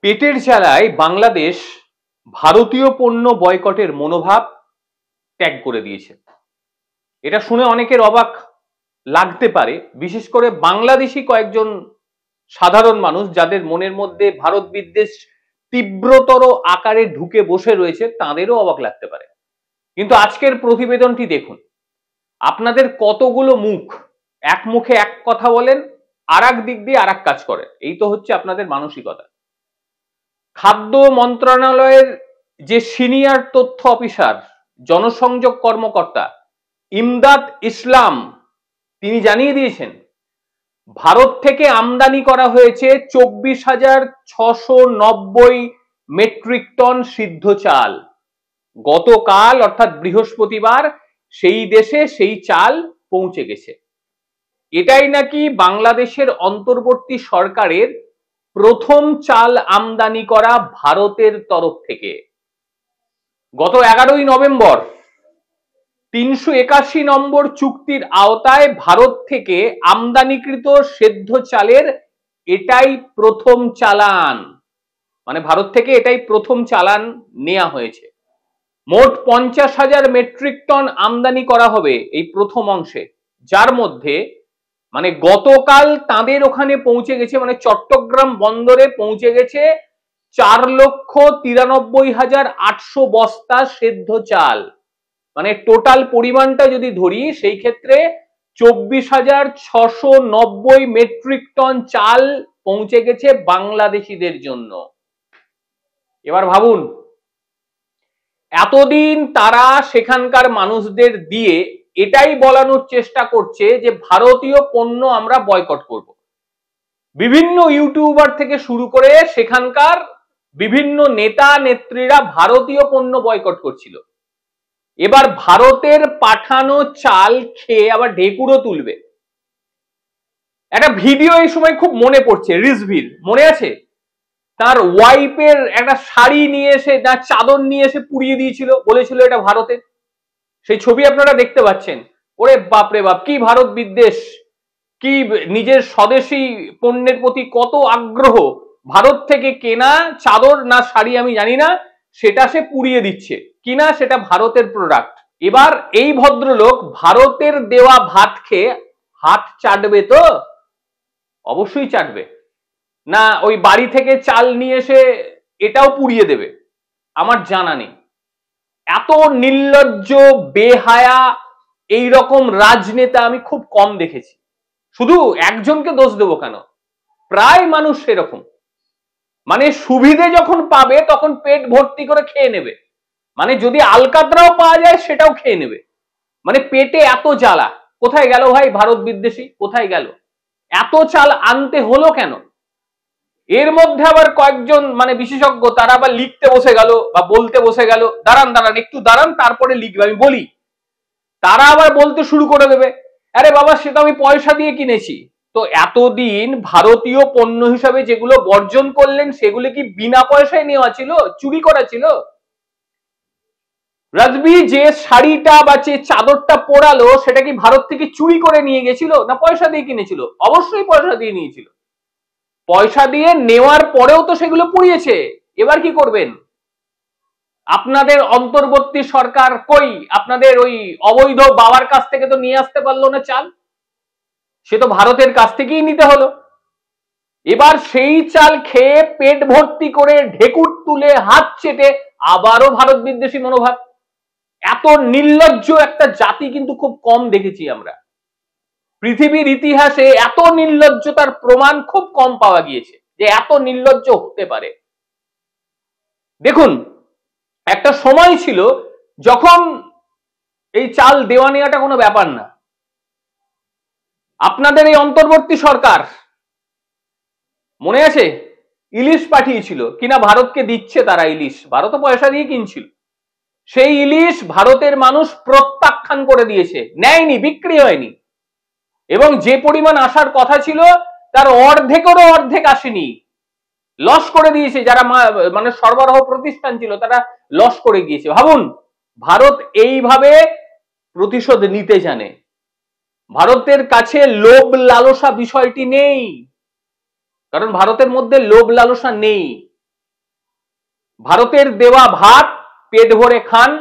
পেটের জ্বালায় বাংলাদেশ ভারতীয় পণ্য বয়কটের মনোভাব ত্যাগ করে দিয়েছে। এটা শুনে অনেকের অবাক লাগতে পারে, বিশেষ করে বাংলাদেশি কয়েকজন সাধারণ মানুষ যাদের মনের মধ্যে ভারত বিদ্বেষ তীব্রতর আকারে ঢুকে বসে রয়েছে, তাদেরও অবাক লাগতে পারে। কিন্তু আজকের প্রতিবেদনটি দেখুন, আপনাদের কতগুলো মুখ, এক মুখে এক কথা বলেন, আর এক দিক দিয়ে আর এক কাজ করেন। এই তো হচ্ছে আপনাদের মানসিকতা। খাদ্য মন্ত্রণালয়ের যে সিনিয়র তথ্য অফিসার, জনসংযোগ কর্মকর্তা ইমদাদ ইসলাম, তিনি জানিয়ে দিয়েছেন ভারত থেকে আমদানি করা হয়েছে 24,690 মেট্রিক টন সিদ্ধ চাল। গতকাল অর্থাৎ বৃহস্পতিবার সেই দেশে সেই চাল পৌঁছে গেছে। এটাই নাকি বাংলাদেশের অন্তর্বর্তী সরকারের প্রথম চাল আমদানি করা ভারতের তরফ থেকে। গত 11ই নভেম্বর 381 নম্বর চুক্তির আওতায় ভারত থেকে আমদানিকৃত সেদ্ধ চালের এটাই প্রথম চালান, মানে ভারত থেকে এটাই প্রথম চালান নেওয়া হয়েছে। মোট 50,000 মেট্রিক টন আমদানি করা হবে এই প্রথম অংশে, যার মধ্যে মানে গতকাল তাদের ওখানে পৌঁছে গেছে, মানে চট্টগ্রাম বন্দরে পৌঁছে গেছে 4,93,800 বস্তা সেদ্ধ চাল। মানে টোটাল পরিমাণটা যদি ধরি সেই ক্ষেত্রে 24,690 মেট্রিক টন চাল পৌঁছে গেছে বাংলাদেশিদের জন্য। এবার ভাবুন, এতদিন তারা সেখানকার মানুষদের দিয়ে এটাই বলানোর চেষ্টা করছে যে ভারতীয় পণ্য আমরা বয়কট করব। বিভিন্ন ইউটিউবার থেকে শুরু করে সেখানকার বিভিন্ন নেতা নেত্রীরা ভারতীয় পণ্য বয়কট করছিল। এবার ভারতের পাঠানো চাল খেয়ে আবার ঢেকুরও তুলবে। একটা ভিডিও এই সময় খুব মনে পড়ছে, রিজভির, মনে আছে? তার ওয়াইফের একটা শাড়ি নিয়ে এসে, তার চাদর নিয়ে এসে পুড়িয়ে দিয়েছিল, বলেছিল এটা ভারতের। সেই ছবি আপনারা দেখতে পাচ্ছেন। ওরে বাপরে বাপ, কি ভারত বিদ্বেষ, কি নিজের স্বদেশী পণ্যের প্রতি কত আগ্রহ। ভারত থেকে কেনা চাদর না শাড়ি আমি জানি না, সেটা সে পুড়িয়ে দিচ্ছে, কিনা সেটা ভারতের প্রোডাক্ট। এবার এই ভদ্রলোক ভারতের দেওয়া ভাত খেয়ে হাত চাটবে তো? অবশ্যই চাটবে না। ওই বাড়ি থেকে চাল নিয়ে এসে এটাও পুড়িয়ে দেবে? আমার জানা নেই। এত নির্লজ্জ বেহায়া এইরকম রাজনেতা আমি খুব কম দেখেছি। শুধু একজনকে দোষ দেবো কেন, প্রায় মানুষ সেরকম। মানে সুবিধে যখন পাবে তখন পেট ভর্তি করে খেয়ে নেবে, মানে যদি আলকাতরাও পাওয়া যায় সেটাও খেয়ে নেবে। মানে পেটে এত জ্বালা। কোথায় গেল ভাই ভারত বিদ্বেষী, কোথায় গেল? এত চাল আনতে হলো কেন? এর মধ্যে আবার কয়েকজন মানে বিশেষজ্ঞ, তারা আবার লিখতে বসে গেল বা বলতে বসে গেল, দাঁড়ান দাঁড়ান একটু দাঁড়ান, তারপরে লিখবে, আমি বলি। তারা আবার বলতে শুরু করে দেবে, আরে বাবা সেটা আমি পয়সা দিয়ে কিনেছি। তো এতদিন ভারতীয় পণ্য হিসাবে যেগুলো বর্জন করলেন সেগুলো কি বিনা পয়সায় নেওয়া ছিল, চুরি করা ছিল? রাজবি যে শাড়িটা বা যে চাদরটা পরালো সেটা কি ভারত থেকে চুরি করে নিয়ে গেছিল না পয়সা দিয়ে কিনেছিল? অবশ্যই পয়সা দিয়ে নিয়েছিল। পয়সা দিয়ে নেওয়ার পরেও তো সেগুলো পুড়িয়েছে। এবার কি করবেন? আপনাদের অন্তর্বর্তী সরকার কই? আপনাদের ওই অবৈধ বাবার কাছ থেকে তো নিয়ে আসতে পারলো না চাল, সে তো ভারতের কাছ থেকেই নিতে হলো। এবার সেই চাল খেয়ে পেট ভর্তি করে ঢেকুর তুলে হাত চেটে আবারও ভারত বিদ্বেষী মনোভাব। এত নির্লজ্জ একটা জাতি কিন্তু খুব কম দেখেছি আমরা। পৃথিবীর ইতিহাসে এত নির্লজ্জতার প্রমাণ খুব কম পাওয়া গিয়েছে যে এত নির্লজ্জ হতে পারে। দেখুন, একটা সময় ছিল যখন এই চাল দেওয়া নেওয়াটা কোনো ব্যাপার না। আপনাদের এই অন্তর্বর্তী সরকার মনে আছে ইলিশ পাঠিয়েছিল কিনা, ভারতকে দিচ্ছে তারা ইলিশ, ভারত পয়সা দিয়ে কিনছিল। সেই ইলিশ ভারতের মানুষ প্রত্যাখ্যান করে দিয়েছে, নেয়নি, বিক্রি হয়নি। এবং যে পরিমাণ আসার কথা ছিল তার অর্ধেকেরও অর্ধেক আসেনি, লস করে দিয়েছে। যারা মানে সরবরাহ প্রতিষ্ঠান ছিল তারা লস করে গিয়েছে। ভাবুন, ভারত এইভাবে প্রতিশোধ নিতে জানে। ভারতের কাছে লোভ লালসা বিষয়টি নেই, কারণ ভারতের মধ্যে লোভ লালসা নেই। ভারতের দেওয়া ভাত পেট ভরে খান,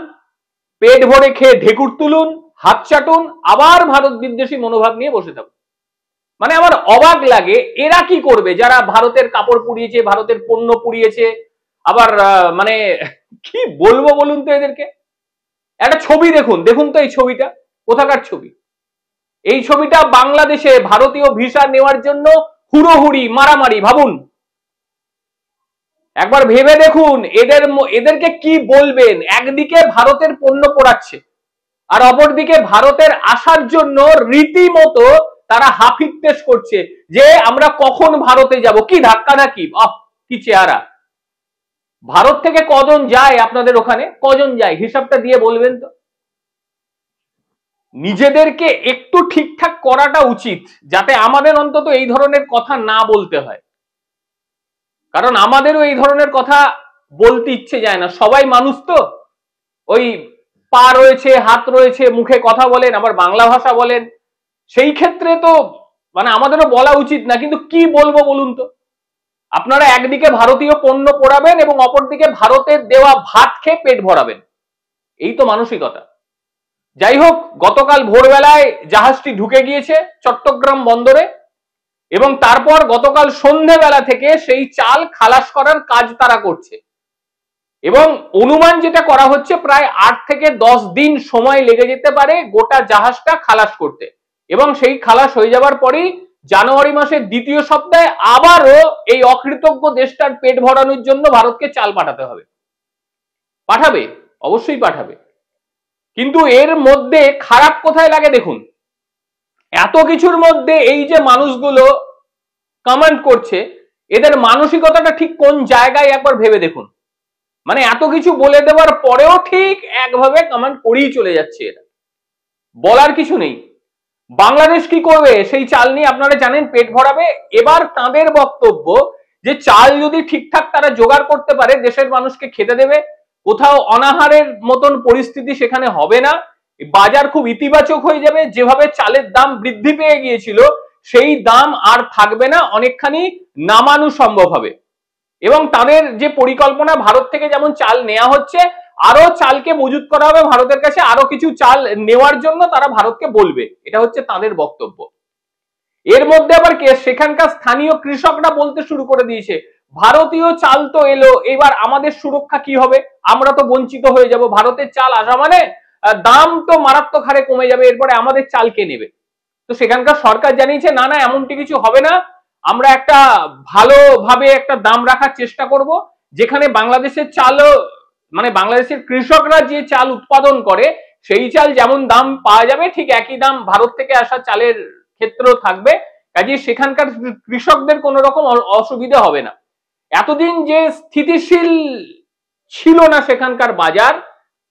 পেট ভরে খেয়ে ঢেকুর তুলুন, হাত চাটুন, আবার ভারত বিদ্বেষী মনোভাব নিয়ে বসে থাকুন। মানে আমার অবাক লাগে এরা কি করবে, যারা ভারতের কাপড় পুড়িয়েছে, ভারতের পণ্য পুড়িয়েছে, আবার মানে কি বলবো বলুন তো এদেরকে। একটা ছবি দেখুন, দেখুন তো এই ছবিটা কোথাকার ছবি। এই ছবিটা বাংলাদেশে ভারতীয় ভিসা নেওয়ার জন্য হুড়োহুড়ি মারামারি। ভাবুন, একবার ভেবে দেখুন এদেরকে কি বলবেন। একদিকে ভারতের পণ্য পোড়াচ্ছে, আর অপরদিকে ভারতের আসার জন্য রীতিমতো তারা হাফিত্তেশ করছে যে আমরা কখন ভারতে যাব। কি ধাক্কাধাক্কি, কি চেহারা। ভারত থেকে কজন যায় আপনাদের ওখানে, কজন যায় হিসাবটা দিয়ে বলবেন তো। নিজেদেরকে একটু ঠিকঠাক করাটা উচিত, যাতে আমাদের অন্তত এই ধরনের কথা না বলতে হয়। কারণ আমাদেরও এই ধরনের কথা বলতে ইচ্ছে যায় না। সবাই মানুষ তো, ওই পা রয়েছে, হাত রয়েছে, মুখে কথা বলেন, আবার বাংলা ভাষা বলেন, সেই ক্ষেত্রে তো মানে আমাদেরও বলা উচিত না। কিন্তু কি বলবো বলুন তো। আপনারা একদিকে ভারতীয় পণ্য পোড়াবেন এবং অপরদিকে ভারতের দেওয়া ভাত খেয়ে পেট ভরাবেন, এই তো মানসিকতা। যাই হোক, গতকাল ভোরবেলায় জাহাজটি ঢুকে গিয়েছে চট্টগ্রাম বন্দরে এবং তারপর গতকাল সন্ধ্যেবেলা থেকে সেই চাল খালাস করার কাজ তারা করছে এবং অনুমান যেটা করা হচ্ছে প্রায় 8 থেকে 10 দিন সময় লেগে যেতে পারে গোটা জাহাজটা খালাস করতে। এবং সেই খালাস হয়ে যাবার পরেই জানুয়ারি মাসের দ্বিতীয় সপ্তাহে আবারও এই অকৃতজ্ঞ দেশটার পেট ভরানোর জন্য ভারতকে চাল পাঠাতে হবে। পাঠাবে, অবশ্যই পাঠাবে। কিন্তু এর মধ্যে খারাপ কোথায় লাগে দেখুন। এত কিছুর মধ্যে এই যে মানুষগুলো কমেন্ট করছে, এদের মানসিকতাটা ঠিক কোন জায়গায় একবার ভেবে দেখুন। মানে এত কিছু বলে দেওয়ার পরেও ঠিক একভাবে কমেন্ট করেই চলে যাচ্ছে এরা, বলার কিছু নেই। বাংলাদেশ কি করবে সেই চাল নিয়ে আপনারা জানেন, পেট ভরাবে। এবার তাদের বক্তব্য যে চাল যদি ঠিকঠাক তারা জোগাড় করতে পারে দেশের মানুষকে খেতে দেবে, কোথাও অনাহারের মতন পরিস্থিতি সেখানে হবে না, বাজার খুব ইতিবাচক হয়ে যাবে। যেভাবে চালের দাম বৃদ্ধি পেয়ে গিয়েছিল সেই দাম আর থাকবে না, অনেকখানি নামানো সম্ভব হবে। এবং তাদের যে পরিকল্পনা, ভারত থেকে যেমন চাল নেওয়া হচ্ছে, আরো চালকে মজুত করা হবে ভারতের কাছে, আরো কিছু চাল নেওয়ার জন্য তারা ভারতকে বলবে, এটা হচ্ছে তাদের বক্তব্য। এর মধ্যে আবার সেখানকার স্থানীয় কৃষকরা বলতে শুরু করে দিয়েছে, ভারতীয় চাল তো এলো, এবার আমাদের সুরক্ষা কি হবে, আমরা তো বঞ্চিত হয়ে যাব। ভারতের চাল আসা মানে দাম তো মারাত্মক হারে কমে যাবে, এরপরে আমাদের চাল কে নেবে। তো সেখানকার সরকার জানিয়েছে না না, এমনটি কিছু হবে না, আমরা একটা ভালোভাবে একটা দাম রাখার চেষ্টা করব, যেখানে বাংলাদেশের চালও মানে বাংলাদেশের কৃষকরা যে চাল উৎপাদন করে সেই চাল যেমন দাম পাওয়া যাবে ঠিক একই দাম ভারত থেকে আসা চালের ক্ষেত্রেও থাকবে। কাজে সেখানকার কৃষকদের কোনো রকম অসুবিধা হবে না। এতদিন যে স্থিতিশীল ছিল না সেখানকার বাজার,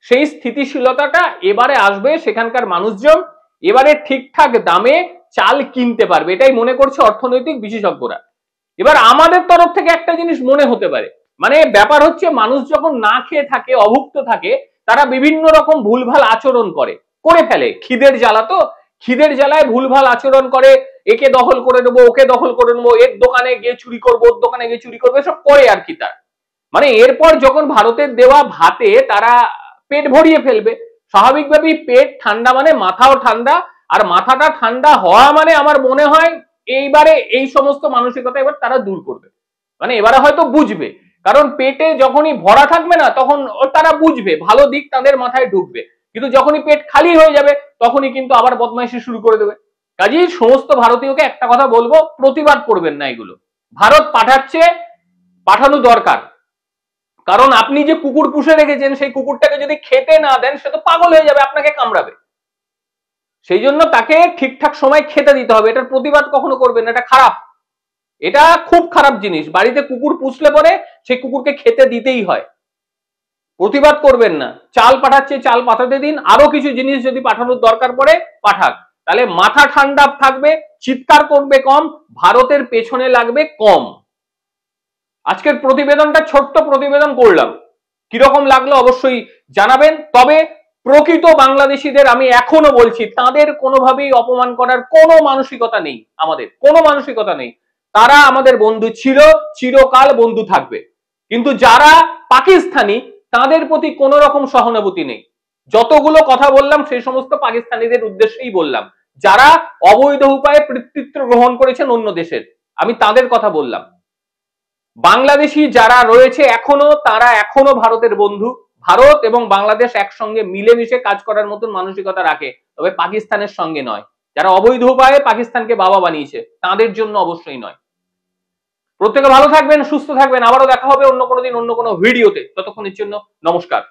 সেই স্থিতিশীলতাটা এবারে আসবে। সেখানকার মানুষজন এবারে ঠিকঠাক দামে চাল কিনতে পারবে, এটাই মনে করছে অর্থনৈতিক বিশেষজ্ঞরা। এবার আমাদের তরফ থেকে একটা জিনিস মনে হতে পারে, মানে ব্যাপার হচ্ছে মানুষ যখন না খেয়ে থাকে, অভুক্ত থাকে, তারা বিভিন্ন রকম ভুলভাল আচরণ করে ফেলে। খিদের জ্বালা, তো খিদের জ্বালায় ভুলভাল আচরণ করে, একে দখল করে নেবো, ওকে দখল করে নেবো, এর দোকানে গিয়ে চুরি করবো, ওর দোকানে গিয়ে চুরি করবো, এসব করে আর কি। তার মানে এরপর যখন ভারতের দেওয়া ভাতে তারা পেট ভরিয়ে ফেলবে, স্বাভাবিকভাবেই পেট ঠান্ডা মানে মাথাও ঠান্ডা, আর মাথাটা ঠান্ডা হওয়া মানে আমার মনে হয় এইবারে এই সমস্ত মানসিকতা এবার তারা দূর করবে। মানে এবারে হয়তো বুঝবে, কারণ পেটে যখনই ভরা থাকবে না তখন তারা বুঝবে, ভালো দিক তাদের মাথায় ঢুকবে। কিন্তু যখনই পেট খালি হয়ে যাবে তখনই কিন্তু আবার বদমাইশি শুরু করে দেবে। কাজেই সমস্ত ভারতীয়কে একটা কথা বলবো, প্রতিবাদ করবেন না এগুলো। ভারত পাঠাচ্ছে, পাঠানো দরকার। কারণ আপনি যে কুকুর পুষে রেখেছেন সেই কুকুরটাকে যদি খেতে না দেন সে তো পাগল হয়ে যাবে, আপনাকে কামড়াবে। সেই জন্য তাকে ঠিকঠাক সময় খেতে দিতে হবে। এটার প্রতিবাদ কখনো করবেন না, এটা খারাপ, এটা খুব খারাপ জিনিস। বাড়িতে কুকুর পুষলে পরে সেই কুকুরকে খেতে দিতেই হয়। প্রতিবাদ করবেন না। চাল পাঠাচ্ছে, চাল পাঠাতে দিন, আরো কিছু জিনিস যদি পাঠানোর দরকার পড়ে পাঠাক, তাহলে মাথা ঠান্ডা থাকবে, চিৎকার করবে কম, ভারতের পেছনে লাগবে কম। আজকের প্রতিবেদনটা ছোট্ট প্রতিবেদন করলাম, কিরকম লাগলো অবশ্যই জানাবেন। তবে প্রকৃত বাংলাদেশিদের আমি এখনো বলছি, তাদের কোনোভাবেই অপমান করার কোনো মানসিকতা নেই, আমাদের কোনো মানসিকতা নেই। তারা আমাদের বন্ধু ছিল, চিরকাল বন্ধু থাকবে। কিন্তু যারা পাকিস্তানি তাদের প্রতি কোন রকম সহানুভূতি নেই। যতগুলো কথা বললাম সেই সমস্ত পাকিস্তানিদের উদ্দেশ্যেই বললাম, যারা অবৈধ উপায়ে পিতৃত্ব গ্রহণ করেছেন অন্য দেশের, আমি তাদের কথা বললাম। বাংলাদেশি যারা রয়েছে এখনো, তারা এখনো ভারতের বন্ধু। ভারত এবং বাংলাদেশ একসঙ্গে মিলেমিশে কাজ করার মতন মানসিকতা রাখে, তবে পাকিস্তানের সঙ্গে নয়। যারা অবৈধ উপায়ে পাকিস্তানকে বাবা বানিয়েছে তাদের জন্য অবশ্যই নয়। প্রত্যেকে ভালো থাকবেন, সুস্থ থাকবেন। আবারও দেখা হবে অন্য কোনো দিন অন্য কোনো ভিডিওতে। ততক্ষণের জন্য নমস্কার।